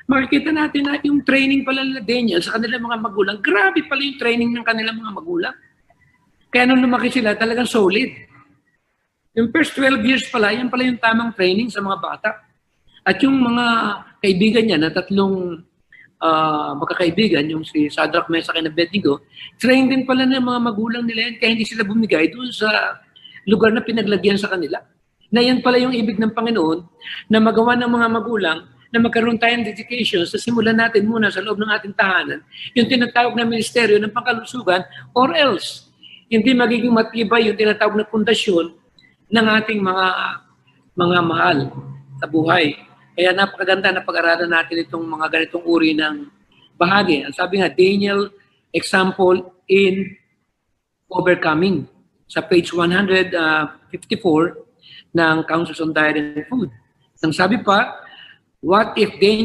makikita natin na yung training pala nila Daniel sa kanilang mga magulang, grabe pala yung training ng kanilang mga magulang. Kaya nung lumaki sila, talagang solid. Yung first 12 years pala, yan pala yung tamang training sa mga bata. At yung mga kaibigan niya na tatlong magkakaibigan, yung si Shadrach, Meshach, and Abednego, train din pala ng mga magulang nila yan, kaya hindi sila bumigay doon sa lugar na pinaglagyan sa kanila. Na yan pala yung ibig ng Panginoon, na magawa ng mga magulang, na magkaroon tayo ng dedication sa simulan natin muna sa loob ng ating tahanan, yung tinatawag na ministeryo ng pangkalusugan, or else, hindi magiging matibay yung tinatawag na pundasyon ng ating mga mahal sa buhay. Kaya napakaganda na pag-aralan natin itong mga ganitong uri ng bahagi. Ang sabi nga, Daniel, example in overcoming. Sa page 154 ng Counsels on Diet and Food. Ang sabi pa, what if Daniel